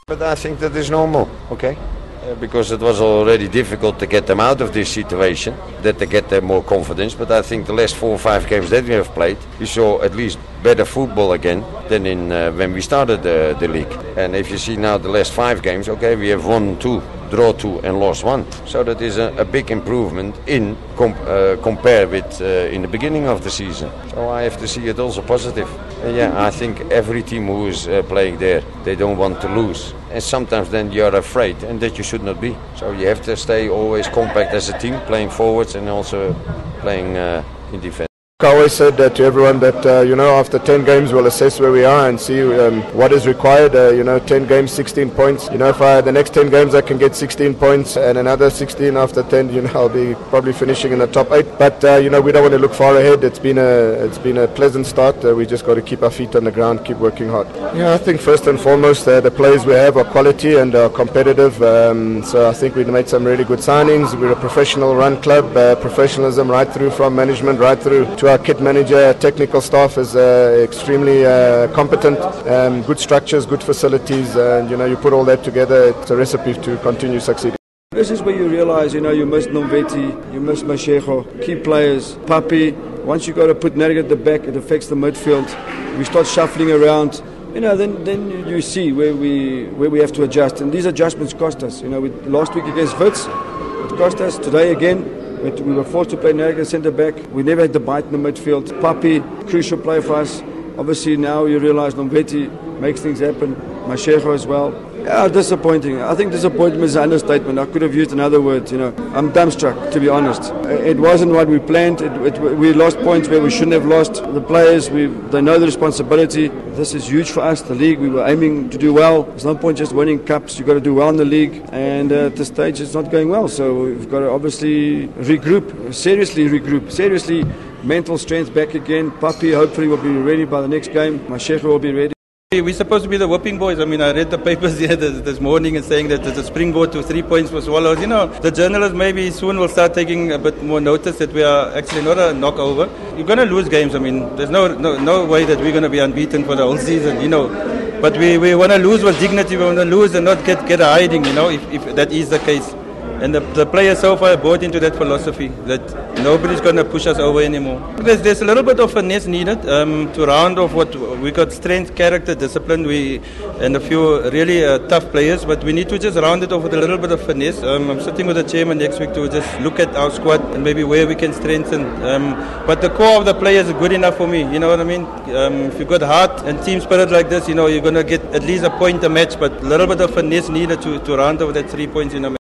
But I think that is normal, okay? Because it was already difficult to get them out of this situation, that they get them more confidence. But I think the last 4 or 5 games that we have played, we saw at least better football again than in when we started the league. And if you see now the last 5 games, okay, we have won 2, draw 2 and lost 1. So that is a big improvement in compare with in the beginning of the season. So I have to see it also positive. Yeah, I think every team who is playing there, they don't want to lose. And sometimes then you're afraid, and that you should not be. So you have to stay always compact as a team, playing forwards and also playing in defense. I always said to everyone that, after 10 games we'll assess where we are and see what is required. 10 games, 16 points. If the next 10 games I can get 16 points and another 16 after 10, I'll be probably finishing in the top 8. But, we don't want to look far ahead. It's been a pleasant start. We just got to keep our feet on the ground, keep working hard. Yeah, I think first and foremost the players we have are quality and are competitive. So I think we made some really good signings. We're a professional run club, professionalism right through from management, right through to our kit manager. Technical staff is extremely competent, good structures, good facilities, and you put all that together, it's a recipe to continue succeeding. This is where you realize, you miss Nomveti, you miss Mashego, key players, Papi. Once you got to put Nerg at the back, it affects the midfield. We start shuffling around. Then you see where we have to adjust, and these adjustments cost us. Last week against Wits, it cost us. Today again. We were forced to play Nerg as centre back. We never had the bite in the midfield. Papi, crucial player for us. Obviously now you realise Nomveti makes things happen. Mashego as well. Yeah, disappointing. I think disappointment is an understatement. I could have used another word. I'm dumbstruck, to be honest. It wasn't what we planned. We lost points where we shouldn't have lost. The players, they know the responsibility. This is huge for us, the league. We were aiming to do well. There's no point just winning cups. You've got to do well in the league. And at this stage, it's not going well. So we've got to obviously regroup, seriously mental strength back again. Papi hopefully will be ready by the next game. Mashego will be ready. We're supposed to be the whooping boys. I read the papers here this morning and saying that there's a springboard to 3 points for Swallows. The journalists maybe soon will start taking a bit more notice that we are actually not a knockover. You're going to lose games. There's no way that we're going to be unbeaten for the whole season, But we want to lose with dignity. We want to lose and not get a hiding, if that is the case. And the players so far bought into that philosophy that nobody's going to push us over anymore. There's a little bit of finesse needed to round off what we got: strength, character, discipline, and a few really tough players. But we need to just round it off with a little bit of finesse. I'm sitting with the chairman next week to just look at our squad and maybe where we can strengthen. But the core of the players is good enough for me. You know what I mean? If you've got heart and team spirit like this, you're going to get at least a point a match. But a little bit of finesse needed to round off that 3 points in a match.